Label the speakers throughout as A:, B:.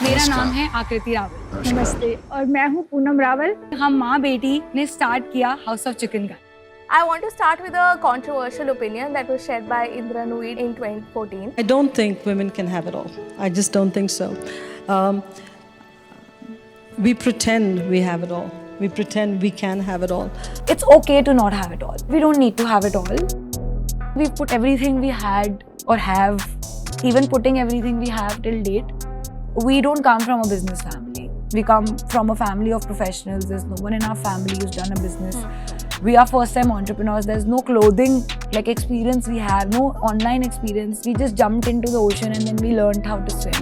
A: मेरा नाम है आकृति रावल।
B: नमस्ते और मैं हूँ पूनम रावल।
A: हम माँ बेटी ने स्टार्ट किया हाउस ऑफ चिकन का।
C: I want to start with a controversial opinion that was shared by Indra Nooyi in 2014.
D: I don't think women can have it all. I just don't think so. We pretend we have it all. We pretend we can have it all.
A: It's okay to not have it all. We don't need to have it all. We've put everything we had or have, even putting everything we have till date. We don't come from a business family. We come from a family of professionals. There's no one in our family who's done a business. We are first-time entrepreneurs. There's no clothing like experience we have, no online experience. We just jumped into the ocean and then we learned how to swim.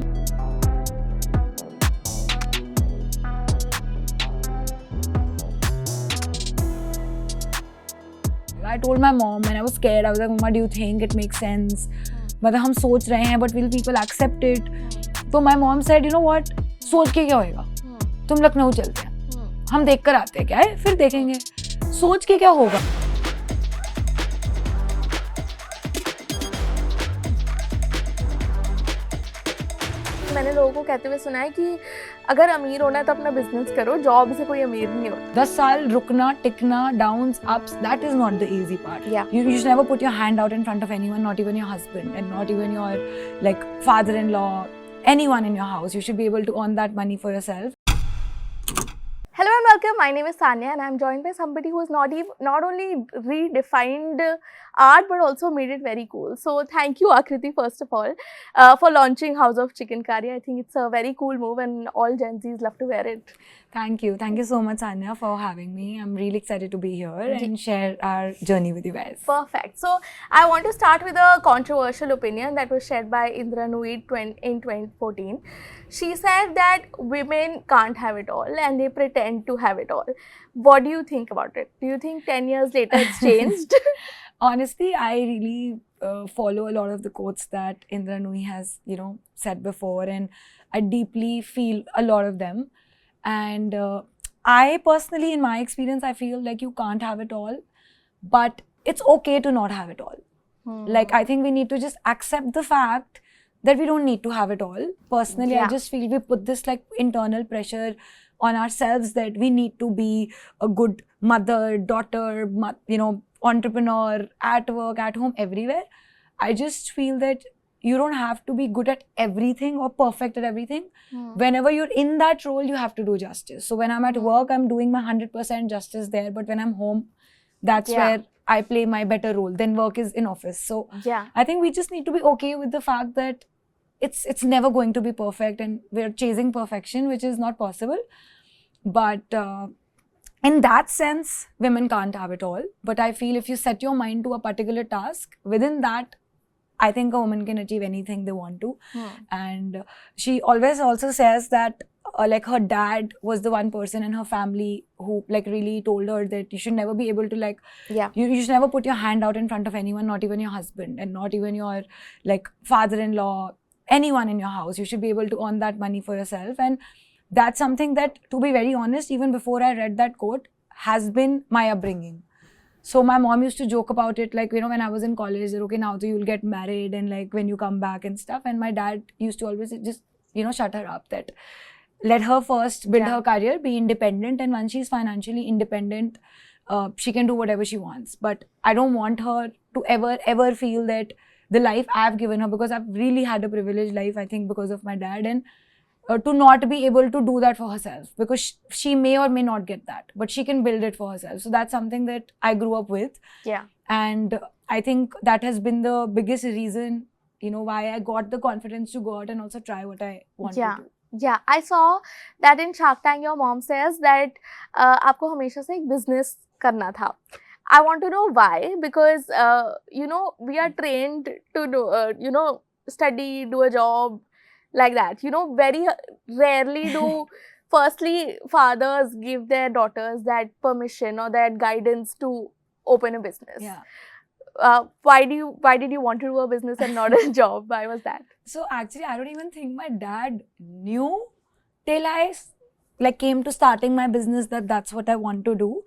A: I told my mom when I was scared, I was like, Mama, do you think it makes sense? मतलब हम सोच रहे हैं, but will people accept it? तो my mom said, you know what? सोच के क्या होएगा? तुम लखनऊ चलते हैं, हम देख कर आते हैं क्या है, फिर देखेंगे. सोच के क्या होगा?
C: मैंने लोगों को कहते हुए सुना है कि अगर अमीर होना है तो अपना बिजनेस करो, जॉब से कोई अमीर नहीं होता.
A: 10 साल रुकना, टिकना, downs, ups, that is not the easy part.
C: Yeah.
A: You should never put your hand out in front of anyone, not even your husband and not even your like father-in-law, anyone in your house. You should be able to earn that money for yourself.
C: Hello and welcome. My name is Sanya and I'm joined by somebody who has not only redefined art but also made it very cool. So thank you, Akriti, first of all, for launching House of Chicken Curry. I think it's a very cool move and all Gen Zs love to wear it.
A: Thank you. Thank you so much, Sanya, for having me. I'm really excited to be here and share our journey with you guys.
C: Perfect. So I want to start with a controversial opinion that was shared by Indra Nooyi in 2014. She said that women can't have it all and they pretend to have it all. What do you think about it? Do you think 10 years later it's changed?
A: Honestly, I really follow a lot of the quotes that Indra Nooyi has, said before, and I deeply feel a lot of them. And I personally, in my experience, I feel like you can't have it all, but it's okay to not have it all. Like, I think we need to just accept the fact that we don't need to have it all. Personally, I just feel we put this like internal pressure on ourselves that we need to be a good mother, daughter, entrepreneur, at work, at home, everywhere. I just feel that you don't have to be good at everything or perfect at everything. Whenever you're in that role, you have to do justice. So when I'm at work, I'm doing my 100% justice there. But when I'm home, that's where I play my better role. Then work is in office. So I think we just need to be okay with the fact that it's never going to be perfect and we're chasing perfection, which is not possible. But in that sense, women can't have it all. But I feel if you set your mind to a particular task, within that, I think a woman can achieve anything they want to. And she always also says that like her dad was the one person in her family who like really told her that you should never be able to like, you should never put your hand out in front of anyone, not even your husband and not even your like father-in-law, anyone in your house. You should be able to earn that money for yourself. And that's something that, to be very honest, even before I read that quote, has been my upbringing. So my mom used to joke about it, like, when I was in college, that, okay, now you'll get married and like when you come back and stuff. And my dad used to always just, shut her up, that let her first build her career, be independent. And once she's financially independent, she can do whatever she wants. But I don't want her to ever feel that the life I've given her, because I've really had a privileged life, I think, because of my dad. And to not be able to do that for herself, because she may or may not get that, but she can build it for herself. So that's something that I grew up with. And I think that has been the biggest reason, why I got the confidence to go out and also try what I want to do.
C: Yeah, I saw that in Shark Tank, your mom says that आपको हमेशा से एक business करना था. I want to know why, because we are trained to do, study, do a job, like that. Very rarely do firstly fathers give their daughters that permission or that guidance to open a business. Why did you want to do a business and not a job? Why was that?
A: So actually, I don't even think my dad knew till I like came to starting my business that that's what I want to do.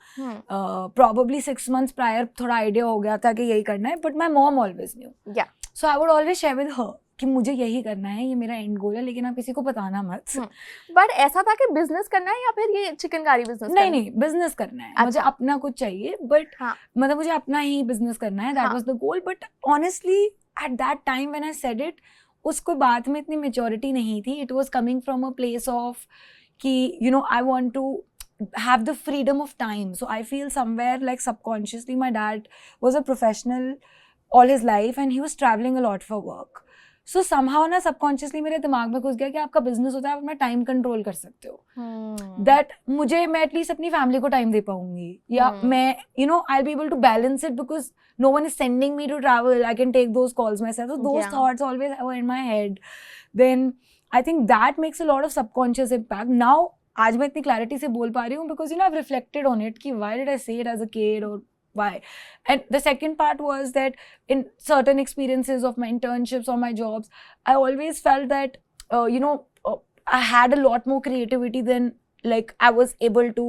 A: Probably 6 months prior, thoda idea ho gaya tha ki yahi karna hai, but my mom always knew. So I would always share with her कि मुझे यही करना है, ये मेरा and गोल है, लेकिन आप किसी को बताना मत।
C: बट ऐसा था कि बिजनेस करना है या फिर ये चिकनकारी बिजनेस?
A: नहीं, बिजनेस करना है, मुझे
C: अच्छा।
A: अपना कुछ चाहिए, बट
C: हाँ।
A: मतलब मुझे अपना ही बिजनेस करना है, दैट
C: हाँ।
A: Was the goal. But honestly at that time when I said it, उसको बात में इतनी मेच्योरिटी नहीं थी। It was coming from a place of कि you know I want to have the freedom of time. So I feel somewhere like subconsciously my dad was a professional all his life and he was traveling a lot for work. So somehow ना subconsciously मेरे दिमाग में घुस गया कि आपका business होता है, आप अपना टाइम कंट्रोल कर सकते हो। That मुझे मैं एटलीस्ट अपनी फैमिली को टाइम दे पाऊंगी, या मैं I'll be able to balance it because no one is sending me to travel. I can take those calls myself. So those thoughts always were in my head. Then I think that makes a lot of subconscious impact. Now आज मैं इतनी clarity से बोल पा रही हूँ because I've reflected on it कि why did I say it as a kid or why. And the second part was that in certain experiences of my internships or my jobs, I always felt that I had a lot more creativity than like I was able to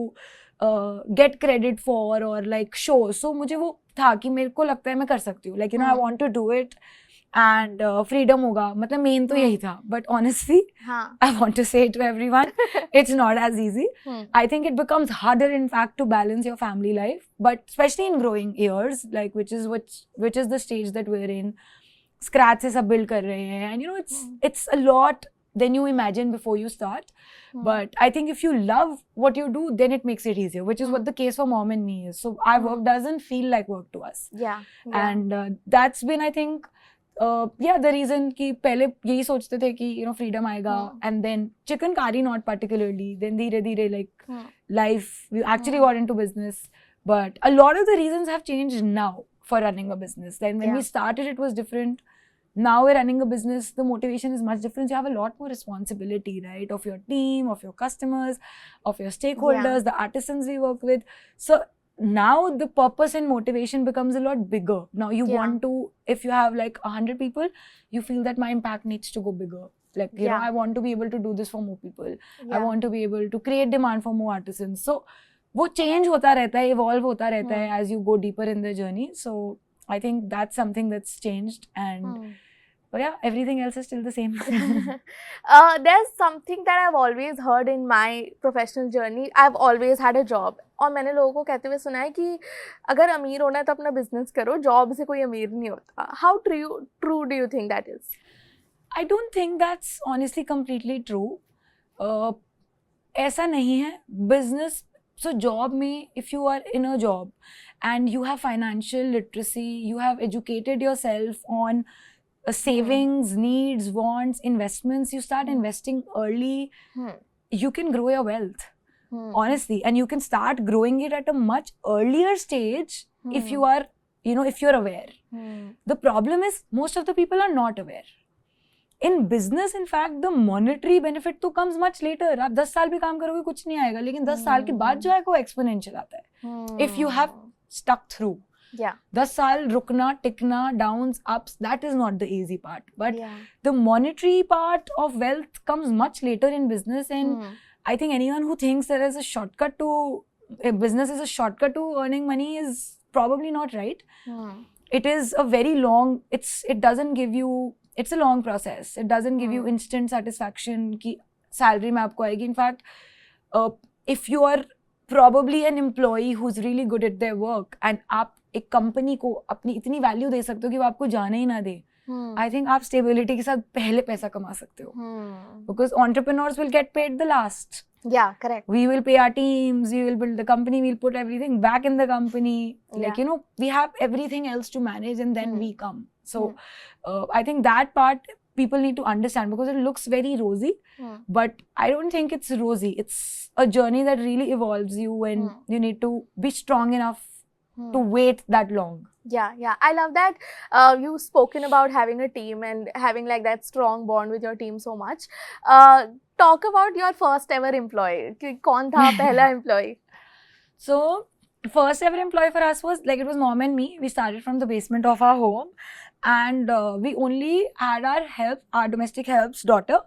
A: get credit for or like show. So मुझे वो था कि मेरे को लगता है मैं कर सकती हूँ, like I want to do it and freedom होगा, मतलब मेन तो यही था. But honestly, I want to say to everyone, it's not as easy. I think it becomes harder in fact to balance your family life, but especially in growing years, like which is the stage that we're in. Scratch से सब build कर रहे हैं, and it's a lot than you imagine before you start. But I think if you love what you do, then it makes it easier, which is what the case for mom and me is. So our work doesn't feel like work to us. And that's been, I think, the reason कि पहले यही सोचते थे कि freedom आएगा, and then chikankari not particularly, then धीरे धीरे like life, we actually got into business. But a lot of the reasons have changed now for running a business. Then when we started, it was different. Now we're running a business, the motivation is much different. You have a lot more responsibility, right? Of your team, of your customers, of your stakeholders, the artisans we work with. So now the purpose and motivation becomes a lot bigger. Now you want to, if you have like 100 people, you feel that my impact needs to go bigger. Like, you know, I want to be able to do this for more people. I want to be able to create demand for more artisans. So वो change होता रहता है, evolve होता रहता है as you go deeper in the journey. So I think that's something that's changed, and but yeah, everything else is still the same.
C: There's something that I've always heard in my professional journey. I've always had a job. और मैंने लोगों को कहते हुए सुना है कि अगर अमीर होना है तो अपना बिजनेस करो, जॉब से कोई अमीर नहीं होता. How true do you think that is?
A: I don't think that's honestly completely true. ऐसा नहीं है. Business, so job में, if you are in a job and you have financial literacy, you have educated yourself on savings, needs, wants, investments, you start investing early, you can grow your wealth, honestly, and you can start growing it at a much earlier stage if you are, if you're aware. The problem is most of the people are not aware. In business, in fact, the monetary benefit तो comes much later. आप 10 साल भी काम करोगे कुछ नहीं आएगा, लेकिन 10 साल के बाद जो है वो exponential आता है. If you have stuck through. 10 साल रुकना, टिकना, downs, ups, that is not the easy part. But the monetary part of wealth comes much later in business, and I think anyone who thinks there is a shortcut to business is a shortcut to earning money is probably not right. It is a very long. It doesn't give you. It's a long process. It doesn't give you instant satisfaction कि salary में आपको आएगी. In fact, if you are probably an employee who's really good at their work and आप एक company को अपनी इतनी value दे सकते हो कि वो आपको जाने ही ना दे, I think आप stability के साथ पहले पैसा कमा सकते हो. Because entrepreneurs will get paid the last.
C: Yeah, correct.
A: We will pay our teams, we will build the company, we'll put everything back in the company. Like, we have everything else to manage, and then we come. So I think that part people need to understand, because it looks very rosy, but I don't think it's rosy. It's a journey that really evolves you, and you need to be strong enough to wait that long.
C: Yeah. I love that you've spoken about having a team and having like that strong bond with your team so much. Talk about your first ever employee. कौन था पहला employee?
A: So first ever employee for us was like, it was mom and me. We started from the basement of our home, and we only had our domestic help's daughter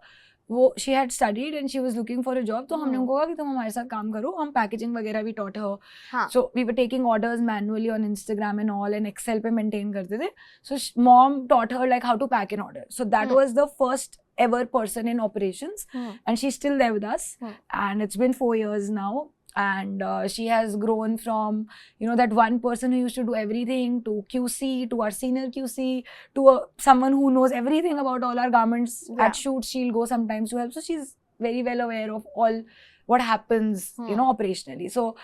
A: वो she had studied and she was looking for a job. तो हमने उनको कहा कि तुम हमारे साथ काम करो, हम packaging वगैरह भी taught her.
C: हाँ.
A: So we were taking orders manually on Instagram and all, and Excel पे maintain करते थे. So mom taught her like how to pack an order. So that was the first ever person in operations, and she's still there with us. And it's been 4 years now. And she has grown from, you know, that one person who used to do everything to QC, to our senior QC, to someone who knows everything about all our garments. At shoots, she'll go sometimes to help. So she's very well aware of all what happens, you know, operationally. So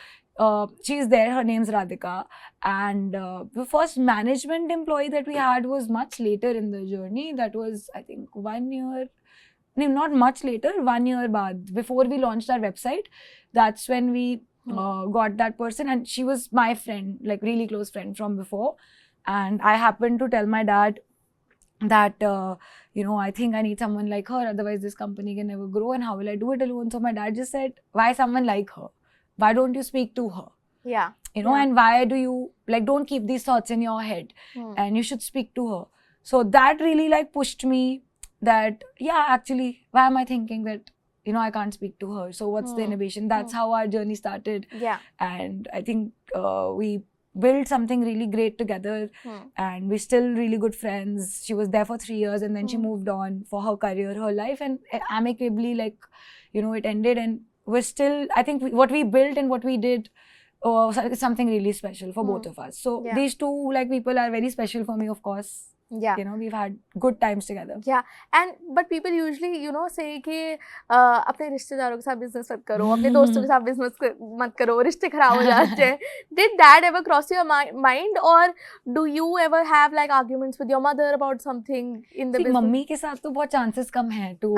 A: she's there. Her name's Radhika. And the first management employee that we had was much later in the journey. That was, I think, 1 year. No, not much later, 1 year baad, before we launched our website. That's when we got that person, and she was my friend, like really close friend from before. And I happened to tell my dad that, you know, I think I need someone like her, otherwise this company can never grow, and how will I do it alone? So my dad just said, why someone like her? Why don't you speak to her?
C: Yeah.
A: You know, and why do you, like, don't keep these thoughts in your head, and you should speak to her. So that really like pushed me that, yeah, actually, why am I thinking that, you know, I can't speak to her? So what's the inhibition? That's how our journey started.
C: Yeah.
A: And I think we built something really great together, and we're still really good friends. She was there for 3 years, and then she moved on for her career, her life, and amicably, like, you know, it ended. And we're still, I think what we built and what we did is something really special for both of us. So these two, like, people are very special for me, of course.
C: Yeah.
A: You know, we've had good times together.
C: Yeah. And but people usually, you know, say कि अपने रिश्तेदारों के साथ business मत करो, अपने दोस्तों के साथ business मत करो, रिश्ते खराब हो जाते हैं. Did that ever cross your mind, or do you ever have like arguments with your mother about something in the business?
A: Mummy के साथ तो बहुत chances कम है to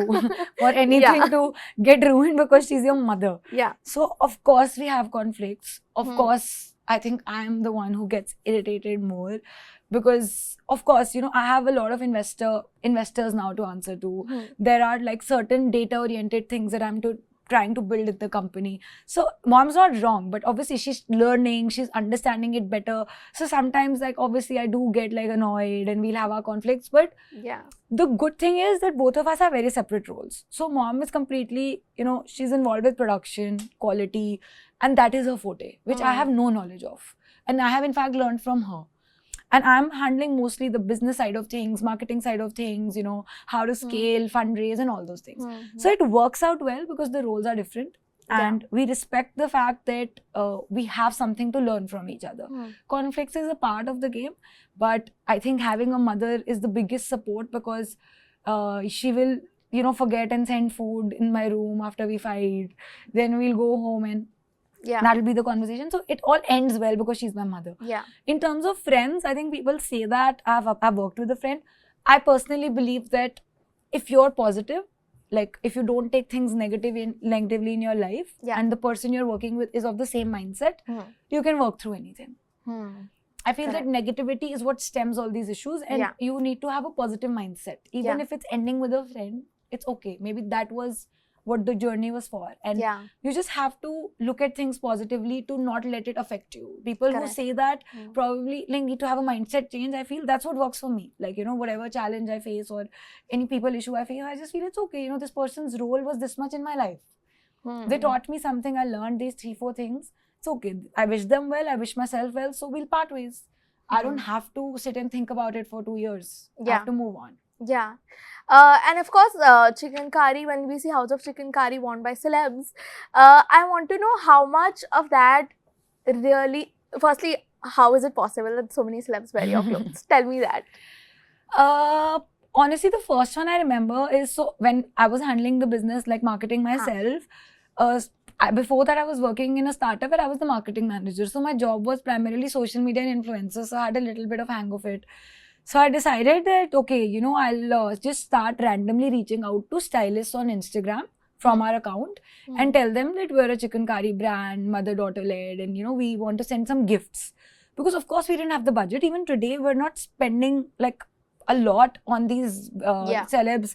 A: for anything to get ruined because she's your mother.
C: Yeah.
A: So of course we have conflicts. Of course, I think I am the one who gets irritated more. Because of course, you know, I have a lot of investors now to answer to. There are like certain data oriented things that I'm trying to build in the company. So mom's not wrong, but obviously she's learning, she's understanding it better. So sometimes, like, obviously I do get like annoyed and we'll have our conflicts, but the good thing is that both of us have very separate roles. So mom is completely, you know, she's involved with production, quality, and that is her forte, which I have no knowledge of. And I have in fact learned from her. And I'm handling mostly the business side of things, marketing side of things, you know, how to scale, fundraise, and all those things. So it works out well because the roles are different. And we respect the fact that we have something to learn from each other. Conflicts is a part of the game, but I think having a mother is the biggest support because she will, you know, forget and send food in my room after we fight. Then we'll go home and that'll be the conversation. So it all ends well because she's my mother.
C: Yeah.
A: In terms of friends, I think people say that I've worked with a friend. I personally believe that if you're positive, like if you don't take things negatively in your life, and the person you're working with is of the same mindset, you can work through anything. I feel that negativity is what stems all these issues, and you need to have a positive mindset. Even if it's ending with a friend, it's okay. Maybe that was what the journey was for, and you just have to look at things positively to not let it affect you. People who say that probably like, need to have a mindset change. I feel that's what works for me. Like, you know, whatever challenge I face or any people issue I face, I just feel it's okay. You know, this person's role was this much in my life. They taught me something. I learned these 3-4 things. It's okay. I wish them well. I wish myself well. So we'll part ways. I don't have to sit and think about it for 2 years. I have to move on.
C: Yeah. And of course, Chikankari, when we see House of Chikankari worn by celebs, I want to know how much of that really, firstly, how is it possible that so many celebs wear your clothes? Tell me that.
A: Honestly, the first one I remember is, so when I was handling the business, like marketing myself, before that I was working in a startup where I was the marketing manager. So my job was primarily social media and influencers. So I had a little bit of hang of it. So I decided that, okay, you know, I'll just start randomly reaching out to stylists on Instagram from our account and tell them that we're a Chikankari brand, mother-daughter led, and, you know, we want to send some gifts. Because of course we didn't have the budget. Even today, we're not spending like a lot on these celebs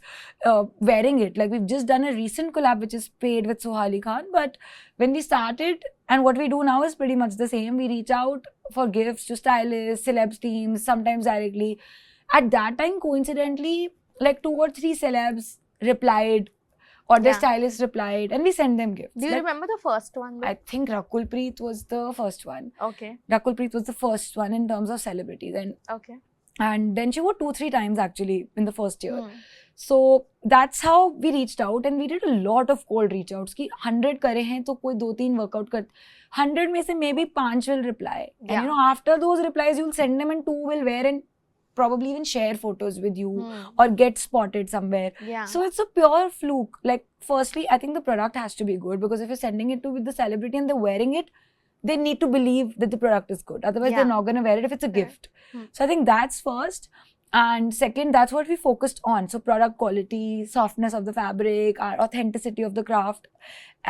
A: wearing it. Like, we've just done a recent collab which is paid with Sohali Khan. But when we started, and what we do now is pretty much the same. We reach out for gifts to stylists, celebs teams, sometimes directly. At that time, coincidentally, like 2 or 3 celebs replied or their
C: Yeah.
A: stylist replied, and we send them gifts.
C: Do you remember the first one?
A: I think Rakul Preet was the first one.
C: Okay.
A: Rakul Preet was the first one in terms of celebrities,
C: Okay.
A: and then she wore 2-3 times actually in the first year.
C: Hmm.
A: So that's how we reached out, and we did a lot of cold reach outs. कि 100 करे हैं तो कोई 2-3 workout कर 100 में से maybe 5 will reply. And
C: Yeah.
A: you know, after those replies, you'll send them and 2 will wear and probably even share photos with you
C: Hmm.
A: or get spotted somewhere.
C: Yeah.
A: So it's a pure fluke. Like, firstly, I think the product has to be good, because if you're sending it to with the celebrity and they're wearing it, they need to believe that the product is good. Otherwise,
C: Yeah.
A: they're not going to wear it if it's a
C: Correct.
A: gift.
C: Hmm.
A: So I think that's first. And second, that's what we focused on. So product quality, softness of the fabric, our authenticity of the craft.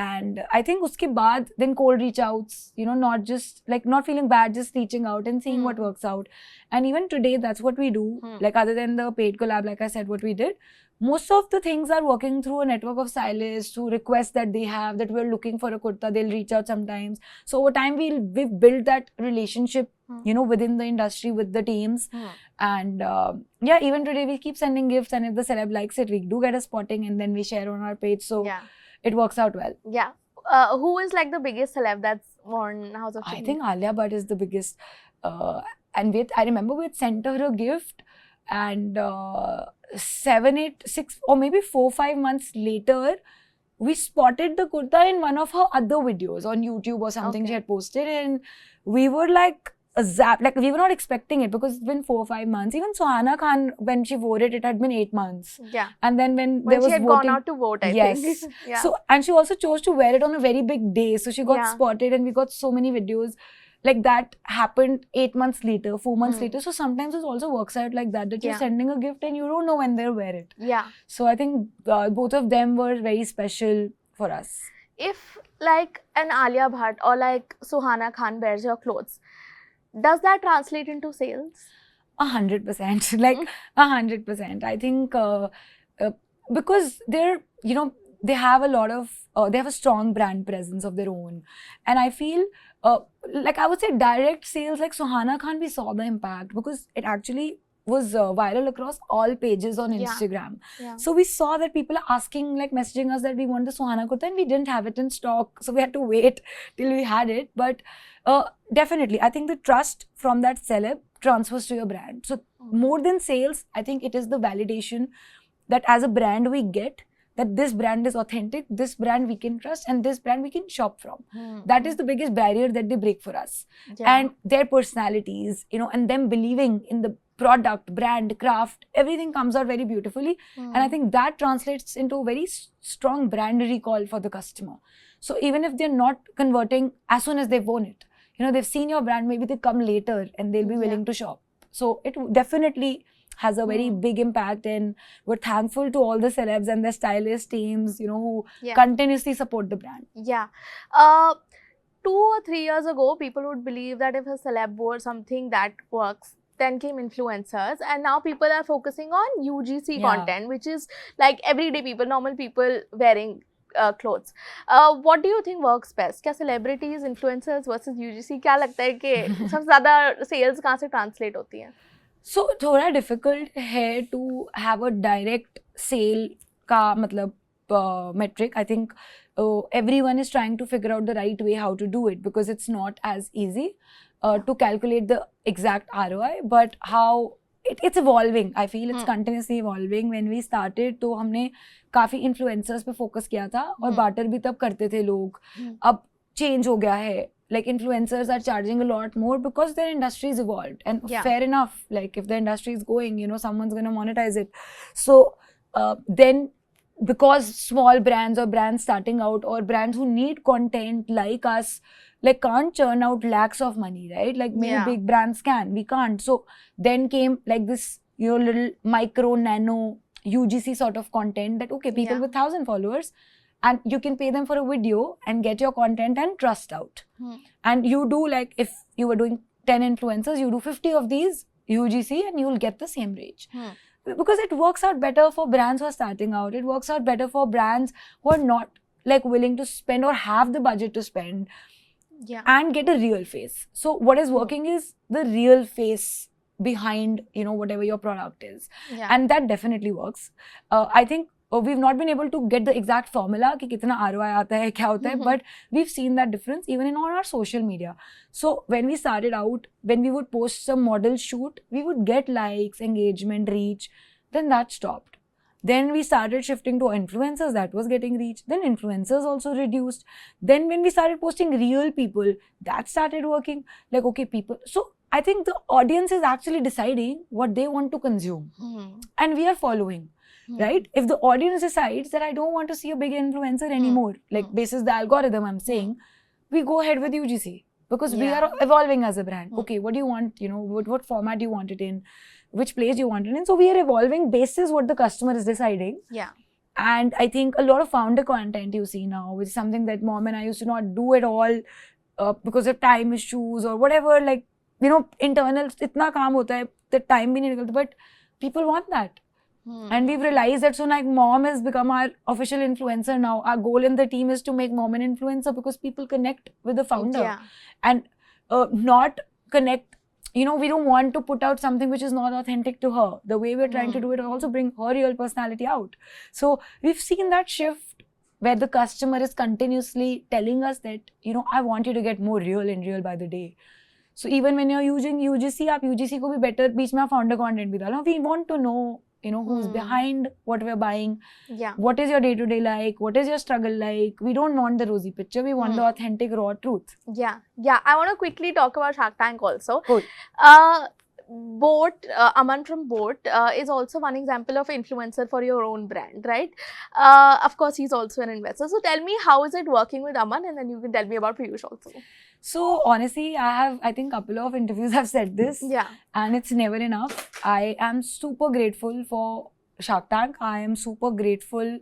A: And I think uske baad, then cold reach outs, you know, not just like not feeling bad, just reaching out and seeing what works out. And even today, that's what we do. Like, other than the paid collab, like I said, what we did, most of the things are working through a network of stylists who request that they have, that we're looking for a kurta, they'll reach out sometimes. So over time, we've built that relationship, you know, within the industry with the teams. And yeah, even today we keep sending gifts, and if the celeb likes it, we do get a spotting, and then we share on our page. So
C: Yeah.
A: it works out well.
C: Yeah. Who is like the biggest celeb that's worn House of
A: I
C: Change?
A: think Alia Bhatt is the biggest. And I remember we had sent her a gift, and 7, 8, 6, or maybe 4, 5 months later, we spotted the kurta in one of her other videos on YouTube or something she had posted, and we were like a zap. Like, we were not expecting it, because it's been 4 or 5 months. Even Suhana Khan, when she wore it, it had been 8 months.
C: Yeah.
A: And then when
C: When
A: there was
C: she had
A: voting,
C: gone out to vote, I
A: yes.
C: think. Yeah.
A: So, and she also chose to wear it on a very big day. So she got
C: Yeah.
A: spotted, and we got so many videos. Like, that happened 8 months later, 4 months
C: Hmm.
A: later. So sometimes it also works out like that, that you're
C: Yeah.
A: sending a gift and you don't know when they'll wear it.
C: Yeah.
A: So I think both of them were very special for us.
C: If like an Alia Bhatt or like Suhana Khan wears your clothes, does that translate into sales?
A: 100%. Like, 100%. I think because they're, you know, they have a lot of, they have a strong brand presence of their own. And I feel, like, I would say direct sales, like Suhana Khan, we saw the impact, because it actually was viral across all pages on
C: Yeah.
A: Instagram.
C: Yeah.
A: So we saw that people are asking, like, messaging us that we want the Suhana kurta, and we didn't have it in stock. So we had to wait till we had it. But definitely, I think the trust from that celeb transfers to your brand. So more than sales, I think it is the validation that as a brand we get, that this brand is authentic, this brand we can trust, and this brand we can shop from. That is the biggest barrier that they break for us.
C: Yeah.
A: And their personalities, you know, and them believing in the product, brand, craft, everything comes out very beautifully. And I think that translates into a very strong brand recall for the customer. So even if they're not converting as soon as they've worn it, you know, they've seen your brand, maybe they come later and they'll be willing to shop. So it definitely has a very big impact, and we're thankful to all the celebs and their stylist teams, you know, who continuously support the brand.
C: Yeah. 2 or 3 years ago, people would believe that if a celeb wore something that works, then came influencers, and now people are focusing on UGC content, which is like everyday people, normal people wearing clothes. What do you think works best? क्या celebrities, influencers versus UGC, क्या लगता है कि सबसे ज़्यादा sales कहाँ से translate होती हैं?
A: So थोड़ा difficult है to have a direct sale का मतलब metric. I think everyone is trying to figure out the right way how to do it, because it's not as easy to calculate the exact ROI, but how it's evolving. I feel it's continuously evolving. When we started, तो हमने काफी influencers पे focus किया था, और barter भी तब करते थे लोग. अब change हो गया है. Like, influencers are charging a lot more because their industry is evolved, and fair enough. Like, if the industry is going, you know, someone's going to monetize it. So then, because small brands or brands starting out or brands who need content like us, like, can't churn out lakhs of money, right? Like, many big brands can, we can't. So then came like this, you know, little micro nano UGC sort of content that, okay, people with 1,000 followers, and you can pay them for a video and get your content and trust out. And you do, like, if you were doing 10 influencers, you do 50 of these UGC and you will get the same range. Because it works out better for brands who are starting out. It works out better for brands who are not, like, willing to spend or have the budget to spend and get a real face. So what is working is the real face behind, you know, whatever your product is. And that definitely works. I think we've not been able to get the exact formula कि कितना ROI आता है क्या होता है, but we've seen that difference even in all our social media. So when we started out, when we would post some model shoot, we would get likes, engagement, reach. Then that stopped. Then we started shifting to influencers, that was getting reach. Then influencers also reduced. Then when we started posting real people, that started working. Like, okay, people. So I think the audience is actually deciding what they want to consume. And we are following, right? If the audience decides that I don't want to see a big influencer anymore, like basis the algorithm I'm saying, we go ahead with UGC. Because we are evolving as a brand. Okay, what do you want? You know, what format do you want it in? Which place you want it in? So we are evolving basis what the customer is deciding.
C: Yeah.
A: And I think a lot of founder content you see now, which is something that mom and I used to not do at all because of time issues or whatever. Like, you know, internal itna kaam hota hai, the time bhi nahi nikalta. But people want that. And we've realized that, so like mom has become our official influencer now. Our goal in the team is to make mom an influencer because people connect with the founder and not connect. You know, we don't want to put out something which is not authentic to her. The way we're trying to do it also bring her real personality out. So we've seen that shift where the customer is continuously telling us that, you know, I want you to get more real and real by the day. So even when you're using UGC, आप UGC को भी better बीच में आप founder content भी डालो. We want to know, you know, who's behind what we're buying.
C: Yeah.
A: What is your day-to-day like? What is your struggle like? We don't want the rosy picture. We want the authentic, raw truth.
C: Yeah. I want to quickly talk about Shark Tank also.
A: Cool.
C: Boat, Aman from Boat is also one example of influencer for your own brand, right? Of course, he's also an investor. So tell me, how is it working with Aman? And then you can tell me about Piyush also.
A: So honestly, I think a couple of interviews have said this.
C: Yeah.
A: And it's never enough. I am super grateful for Shark Tank. I am super grateful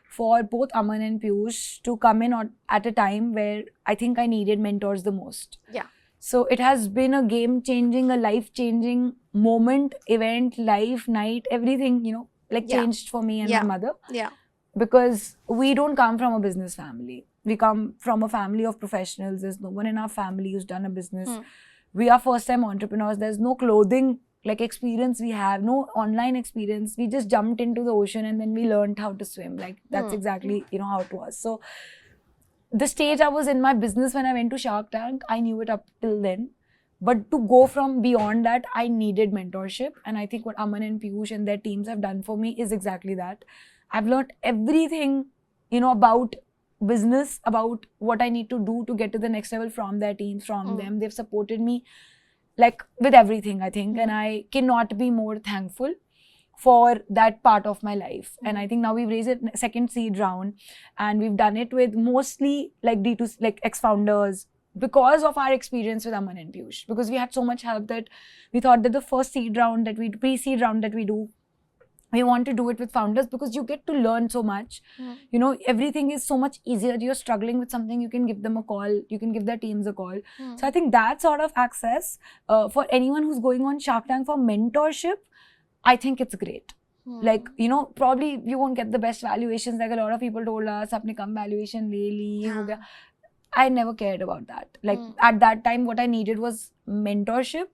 A: for both Aman and Piyush to come in at a time where I think I needed mentors the most.
C: Yeah.
A: So it has been a game-changing, a life-changing moment, event, life, night, everything, you know, like changed for me and my mother.
C: Yeah.
A: Because we don't come from a business family. We come from a family of professionals. There's no one in our family who's done a business. We are first-time entrepreneurs. There's no clothing like experience we have, no online experience. We just jumped into the ocean and then we learned how to swim. Like that's exactly, you know, how it was. So the stage I was in my business when I went to Shark Tank, I knew it up till then. But to go from beyond that, I needed mentorship. And I think what Aman and Piyush and their teams have done for me is exactly that. I've learned everything, you know, about business, about what I need to do to get to the next level from their teams, from them. They've supported me like with everything, I think. And I cannot be more thankful for that part of my life. And I think now we've raised a second seed round and we've done it with mostly like D2, like ex-founders, because of our experience with Aman and Piyush. Because we had so much help that we thought that the first seed round that we, pre-seed round that we do, we want to do it with founders because you get to learn so much. You know, everything is so much easier. You're struggling with something, you can give them a call, you can give their teams a call. So I think that sort of access for anyone who's going on Shark Tank for mentorship, I think it's great. Like, you know, probably you won't get the best valuations. Like a lot of people told us, apne kam valuation le li, ho gaya. I never cared about that. Like at that time, what I needed was mentorship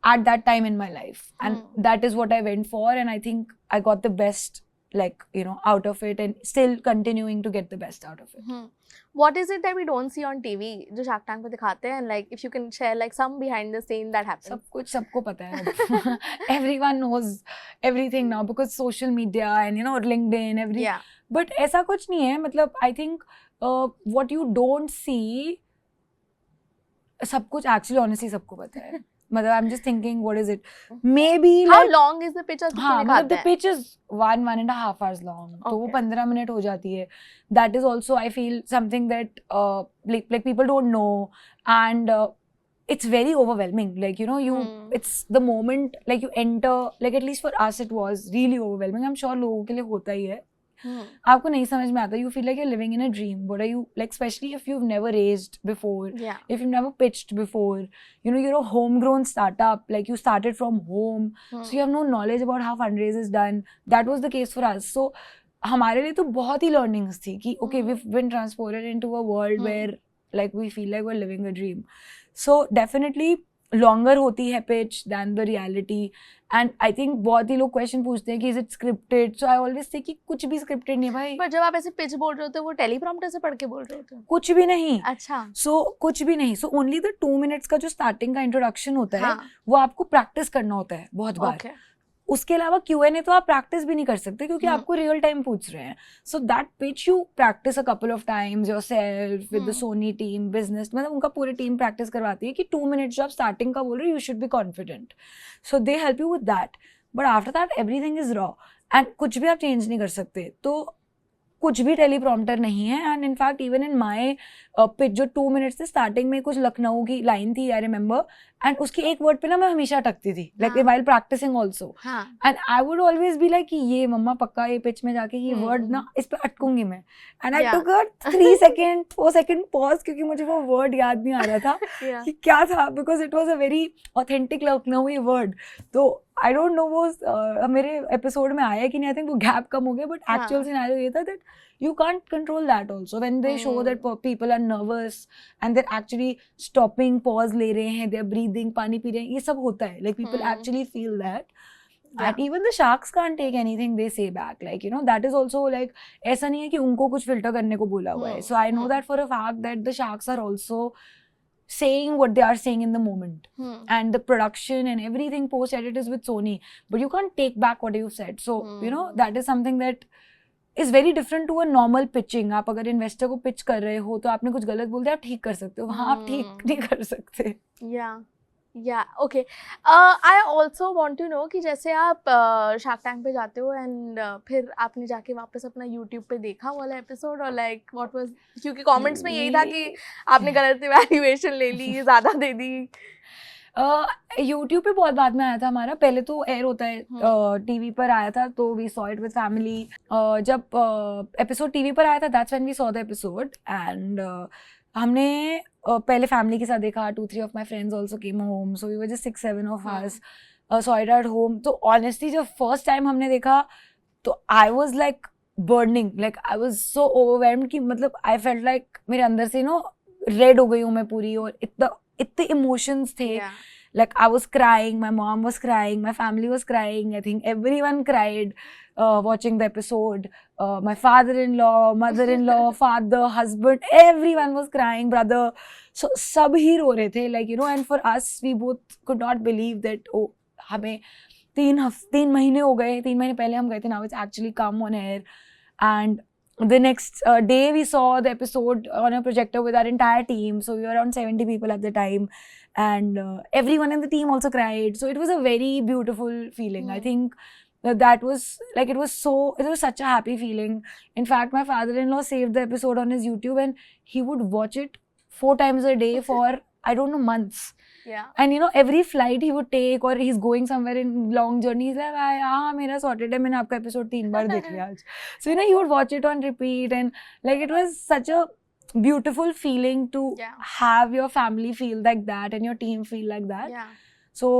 A: at that time in my life. And that is what I went for. And I think I got the best, like, you know, out of it and still continuing to get the best out of it.
C: What is it that we don't see on TV, जो Shark Tank पे दिखाते हैं, and like if you can share like some behind the scene that happens?
A: सब कुछ सबको पता है. Everyone knows everything now because social media and, you know, LinkedIn, everything.
C: Yeah.
A: But ऐसा कुछ नहीं है. मतलब I think what you don't see, सब कुछ actually honestly सबको पता है. मतलब I'm just thinking, what is it? Maybe
C: How
A: like,
C: long is the pitch?
A: हाँ, मतलब the pitch is 1.5 hours long. तो वो 15 minute हो जाती है. That is also, I feel, something that like people don't know, and it's very overwhelming. Like, you know, it's the moment like you enter. Like at least for us, it was really overwhelming. I'm sure लोगों के लिए होता ही है. आपको नहीं समझ में आता. You feel like you're living in a dream. What are you like? Especially if you've never raised before, if you've never pitched before. You know, you're a homegrown startup. Like you started from home, so you have no knowledge about how fundraise is done. That was the case for us. So हमारे लिए तो बहुत ही learnings थी कि okay, we've been transported into a world where like we feel like we're living a dream. So definitely longer होती है pitch than the reality. And I think बहुत ही लोग क्वेश्चन पूछते हैं कि is it scripted, so I always say कि कुछ भी स्क्रिप्टेड नहीं है भाई.
C: पर जब आप ऐसे पिच बोल रहे होते हो वो टेलीप्रॉम्प्टर से पढ़ के बोल रहे होते हो?
A: कुछ भी नहीं.
C: अच्छा.
A: सो कुछ भी नहीं. सो ओनली द 2 minutes का जो स्टार्टिंग का इंट्रोडक्शन होता है
C: हाँ.
A: वो आपको प्रैक्टिस करना होता है बहुत बार.
C: Okay.
A: उसके अलावा Q&A तो आप प्रैक्टिस भी नहीं कर सकते क्योंकि आपको रियल टाइम पूछ रहे हैं. So that pitch you practice a couple of times yourself with the Sony team business, मतलब उनका पूरी टीम प्रैक्टिस करवाती है कि 2 minutes जो आप स्टार्टिंग का बोल रहे हो you should be confident. So they help you with that. But after that everything is raw and कुछ भी आप चेंज नहीं कर सकते. तो कुछ भी टेलीप्रॉम्प्टर नहीं है. And in fact even in my pitch जो 2 minutes थे स्टार्टिंग में कुछ लखनऊ की लाइन थी आई रिमेंबर, एंड उसकी एक वर्ड पे ना मैं हमेशा अटकती थी like while practising also. And I would always be like कि ये मम्मा पक्का ये पिच में जाके ये वर्ड ना इस पे अटकूंगी मैं. And I took a 3 second 4 second pause क्योंकि मुझे वो वर्ड याद नहीं आ रहा था कि क्या था, because it was a very authentic Lucknow word. तो आई डोंट नो वो मेरे एपिसोड में आया कि नहीं, आई थिंक वो गैप कम हो गया. बट एक्चुअल सिनेरियो ये था that you can't control that also when they show that people are nervous and they're actually stopping, pause ले रहे हैं, they're breathing, पानी पी रहे हैं, ये सब होता है. Like people actually feel that. And even the sharks can't take anything they say back. Like, you know, that is also like, ऐसा नहीं है कि उनको कुछ filter करने को बोला हुआ है. So I know that for a fact that the sharks are also saying what they are saying in the moment. And the production and everything post-edit is with Sony. But you can't take back what you've said. So, you know, that is something that is very different to a normal pitching. आप अगर investor को pitch कर रहे हो तो आपने कुछ गलत बोल दिया आप ठीक कर सकते हो, वहाँ आप ठीक नहीं कर सकते.
C: Okay. I also want to know कि जैसे आप शार्क टैंक पे जाते हो एंड फिर आपने जाके वापस अपना यूट्यूब पे देखा वाला एपिसोड और लाइक व्हाट वाज, क्योंकि कमेंट्स में यही था कि आपने गलत इवैल्यूएशन ले ली, ज़्यादा दे दी.
A: यूट्यूब पे बहुत बाद में आया था हमारा. पहले तो एयर होता है टीवी पर आया था तो we saw it with family. जब एपिसोड टीवी पर आया था that's when we saw the episode. And हमने पहले फैमिली के साथ देखा. 2-3 of my friends also came home, so we were just 6-7 of us saw it at home. तो ऑनेस्टली जब फर्स्ट टाइम हमने देखा तो I was like burning, like I was so overwhelmed कि मतलब आई फेल्ट लाइक मेरे अंदर से नो रेड हो गई हूँ मैं पूरी. और इतने इमोशंस थे. Like I was crying, my mom was crying, my family was crying. I think everyone cried watching the episode. My father-in-law, mother-in-law, father, husband, everyone was crying, brother. So सब ही रो रहे थे, like you know. And for us, we both could not believe that oh हमें 3 महीने हो गए, 3 महीने पहले हम गए थे. Now it's actually come on air. And the next day we saw the episode on a projector with our entire team. So we were around 70 people at the time. And everyone in the team also cried. So it was a very beautiful feeling. I think that was like, it was such a happy feeling. In fact, my father-in-law saved the episode on his YouTube and he would watch it 4 times a day for, I don't know, months.
C: Yeah.
A: And you know, every flight he would take or he's going somewhere in long journey, he's like, हाँ मेरा sorted है, मैंने आपका episode 3 बार देख लिया आज. So you know, he would watch it on repeat. And like it was such a beautiful feeling to have your family feel like that and your team feel like that. So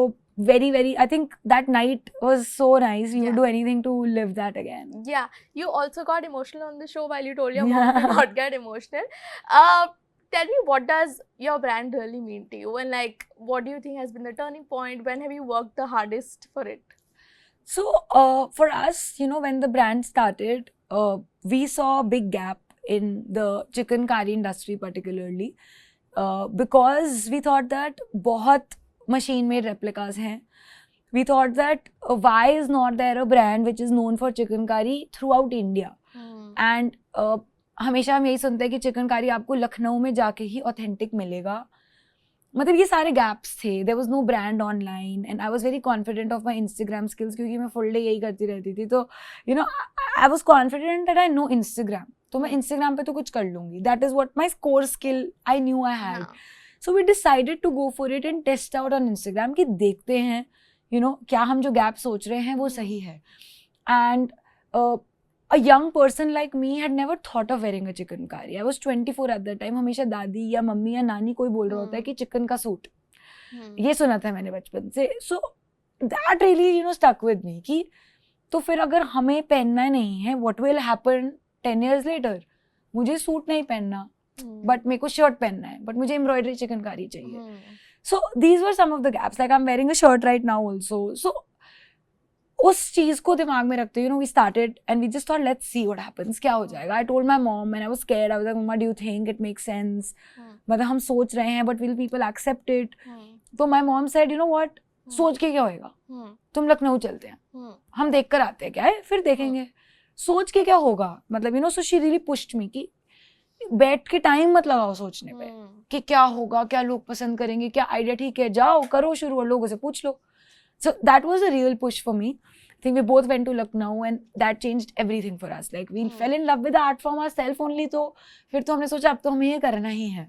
A: very, very, I think that night was so nice. We would do anything to live that again.
C: You also got emotional on the show while you told your mom to not get emotional. Tell me, what does your brand really mean to you, and like what do you think has been the turning point? When have you worked the hardest for it?
A: So for us, you know, when the brand started, we saw a big gap in the chicken curry industry particularly, because we thought that बहुत machine made replicas हैं. We thought that why is not there a brand which is known for chicken curry throughout India? And हमेशा हम यही सुनते हैं कि chicken कारी आपको लखनऊ में जाके ही ऑथेंटिक मिलेगा. मतलब ये सारे गैप्स थे. There was no brand online and I was very confident of my Instagram skills क्योंकि मैं फुल डे यही करती रहती थी. तो you know I was confident that I know Instagram, तो मैं इंस्टाग्राम पे तो कुछ कर लूँगी. That is what my core skill I knew I had. So we decided to go for it and test out on Instagram कि देखते हैं यू नो क्या हम जो गैप सोच रहे हैं वो सही है. And a young person like me had never thought of wearing a chicken curry. I was 24 at that time. हमेशा दादी या मम्मी या नानी कोई बोल रहा होता है कि चिकन का सूट, ये सुना था मैंने बचपन से. So that really you know stuck with me कि तो फिर अगर हमें पहनना नहीं है, what will happen 10 years later? मुझे सूट नहीं पहनना, बट मेरे को शर्ट पहनना है, बट मुझे एम्ब्रॉयडरी चिकन कारी चाहिए. So these were some of the gaps. Like I'm wearing a shirt right now also. So उस चीज को दिमाग में रखते, we started and we just thought, let's see what happens, क्या हो जाएगा. I told my mom and I was scared. I was like, Mama, do you think it makes sense? मतलब हम सोच रहे हैं, but will people accept it? तो my mom said, you know what, सोच के क्या होएगा, तुम लखनऊ चलते हैं, हम देख कर आते हैं, क्या है, फिर देखेंगे, सोच के क्या होगा, मतलब so she really pushed me कि बैठ के टाइम मत लगाओ सोचने पे कि क्या होगा, क्या लोग पसंद करेंगे, क्या आइडिया ठीक है, जाओ करो शुरू और लोगों से पूछ लो. So that was a real push for me. I think we both went to Lucknow and that changed everything for us. Like we fell in love with the art form ourselves only. तो फिर तो हमने सोचा अब तो हमें ये करना ही है,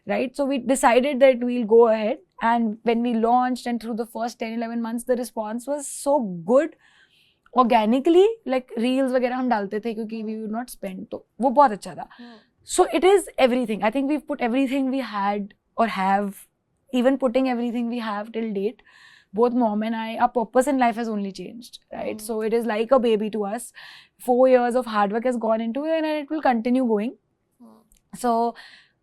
A: right? So we decided that we'll go ahead, and when we launched and through the first 10-11 months the response was so good. Organically, like reels वगैरह हम डालते थे क्योंकि we would not spend, तो वो बहुत अच्छा था. So it is everything. I think we've put everything we had or have, even putting everything we have till date. Both mom and I, our purpose in life has only changed, right? So it is like a baby to us. 4 years of hard work has gone into it and it will continue going. So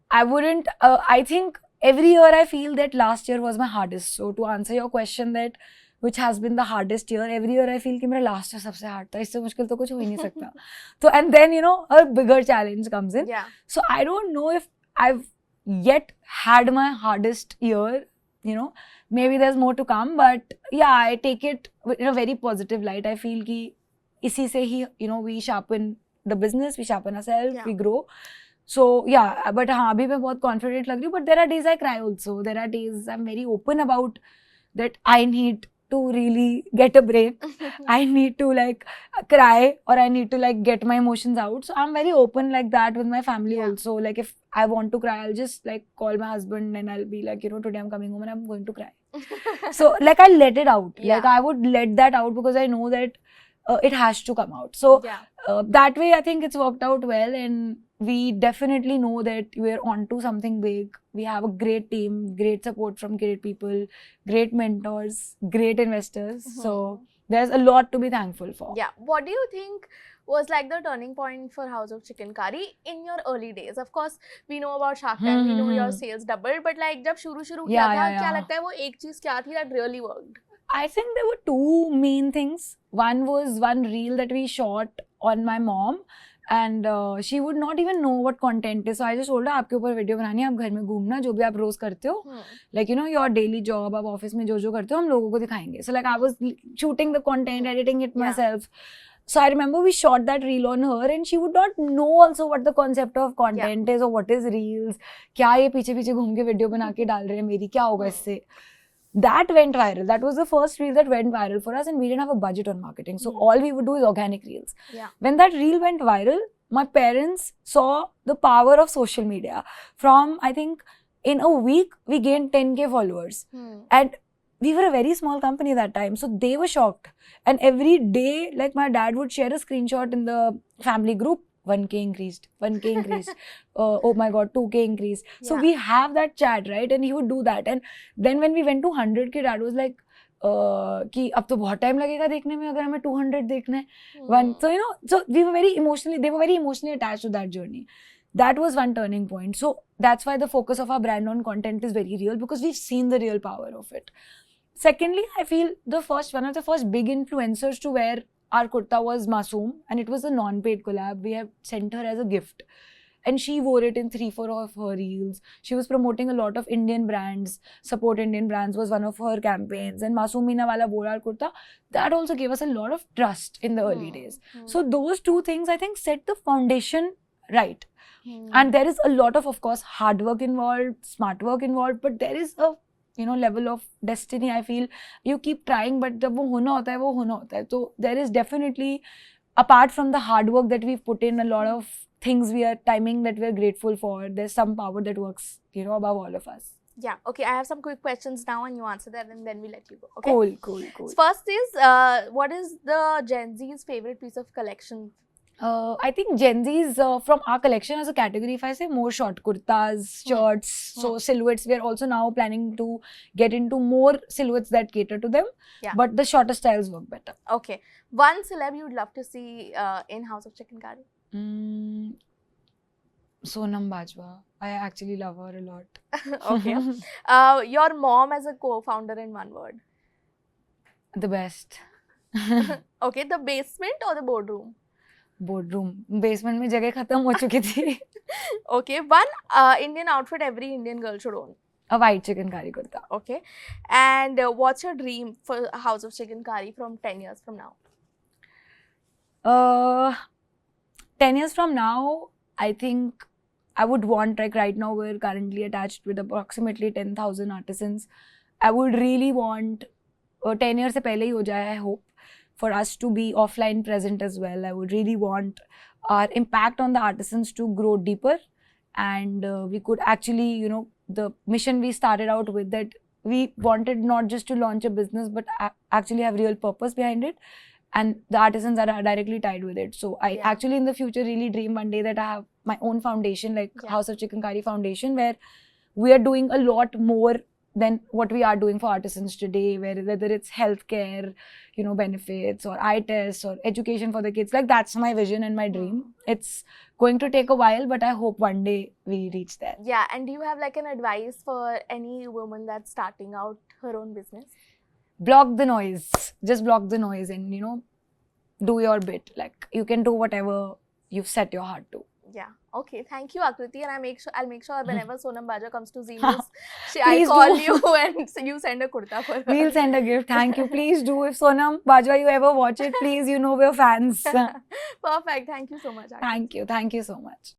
A: I wouldn't, I think every year I feel that last year was my hardest. So to answer your question, that which has been the hardest year, every year I feel कि मेरा last year सबसे hard था, इससे मुश्किल तो कुछ हो ही नहीं सकता. So and then a bigger challenge comes in.
C: Yeah.
A: So I don't know if I've yet had my hardest year, maybe there's more to come, but yeah, I take it in a very positive light. I feel कि इसी से ही we sharpen the business, we sharpen ourselves, we grow. So yeah, but हाँ अभी मैं बहुत confident लग रही हूँ, but there are days I cry also. There are days I'm very open about that I need to really get a break. I need to like cry, or I need to like get my emotions out. So I'm very open like that with my family also. Like if I want to cry, I'll just like call my husband and I'll be like, today I'm coming home and I'm going to cry. So like I let it out. Like I would let that out because I know that it has to come out. So that way I think it's worked out well, and we definitely know that we're onto something big. We have a great team, great support from great people, great mentors, great investors. So there's a lot to be thankful for.
C: Yeah. What do you think was like the turning point for House of Chicken Curry in your early days? Of course, we know about Shark Tank, we know your sales doubled, but like जब शुरू किया था, क्या लगता है वो एक चीज क्या थी that really worked?
A: I think there were two main things. One was one reel that we shot on my mom, and she would not even know what content is. So I just told her, आपके ऊपर video बनानी है, आप घर में घूमना, जो भी आप रोज करते हो, like your daily job, आप ऑफिस में जो करते हो, हम लोगों को दिखाएंगे. So like I was shooting the content, editing it myself. So I remember we shot that reel on her, and she would not know also what the concept of content is or what is reels. क्या ये पीछे पीछे घूम के video बना के डाल रहे हैं मेरी, क्या होगा इससे? That went viral. That was the first reel that went viral for us, and we didn't have a budget on marketing. So all we would do is organic reels. When that reel went viral, my parents saw the power of social media. From, I think, in a week, we gained 10K followers. And we were a very small company that time. So they were shocked. And every day, like my dad would share a screenshot in the family group. 1K increased, 1K increased, oh my god, 2K increased. So we have that chat, right? And he would do that. And then when we went to 100K, dad was like, कि अब तो बहुत time लगेगा देखने में अगर हमें 200 देखना है. So so we were very emotionally, they were very emotionally attached to that journey. That was one turning point. So that's why the focus of our brand on content is very real, because we've seen the real power of it. Secondly, I feel one of the first big influencers to wear our kurta was Masoom, and it was a non-paid collab. We have sent her as a gift, and she wore it in 3-4 of her reels. She was promoting a lot of Indian brands. Support Indian brands was one of her campaigns, and Masoom Meena wala wore our kurta. That also gave us a lot of trust in the early days. So those two things, I think, set the foundation right. And there is a lot of course, hard work involved, smart work involved, but there is a level of destiny. I feel you keep trying, but जब वो होना होता है वो होना होता है. So there is definitely, apart from the hard work that we've put in, a lot of things we are timing that we're grateful for. There's some power that works, above all of us.
C: Yeah. Okay. I have some quick questions now, and you answer that, and then we let you go. Okay.
A: Cool.
C: First is, what is the Gen Z's favorite piece of collection?
A: I think Gen Z's from our collection as a category, if I say more short kurtas, shirts, so silhouettes, we are also now planning to get into more silhouettes that cater to them. Yeah. But the shorter styles work better.
C: Okay. One celeb you'd love to see in House of Chicken Curry?
A: Sonam Bajwa. I actually love her a lot.
C: Okay. Your mom as a co-founder in one word.
A: The best.
C: Okay, the basement or the boardroom?
A: Boardroom. Basement में जगह खत्म हो चुकी थी.
C: Okay, one Indian outfit every Indian girl should own.
A: A white chicken curry kurta.
C: Okay, and what's your dream for House of Chicken Curry from 10 years from now?
A: 10 years from now, I think I would want, like right now we're currently attached with approximately 10,000 artisans. I would really want 10 years से पहले ही हो जाए, I hope, for us to be offline present as well. I would really want our impact on the artisans to grow deeper, and we could actually, you know, the mission we started out with, that we wanted not just to launch a business but actually have real purpose behind it, and the artisans are directly tied with it. So I actually in the future really dream one day that I have my own foundation, like House of Chicken Curry Foundation, where we are doing a lot more than what we are doing for artisans today, whether it's healthcare, you know, benefits, or eye tests, or education for the kids. Like that's my vision and my dream. It's going to take a while, but I hope one day we reach there.
C: Yeah, and do you have like an advice for any woman that's starting out her own business?
A: Block the noise. Just block the noise and, you know, do your bit. Like you can do whatever you've set your heart to.
C: Yeah. Okay. Thank you, Akriti. And I'll make sure whenever Sonam Bajwa comes to Zeus, I
A: Please
C: call
A: do.
C: you and you send a kurta for her.
A: We'll send a gift. Thank you. Please do. If Sonam Bajwa you ever watch it, please, you know we're fans.
C: Perfect. Thank you so much, Akriti.
A: Thank you. Thank you so much.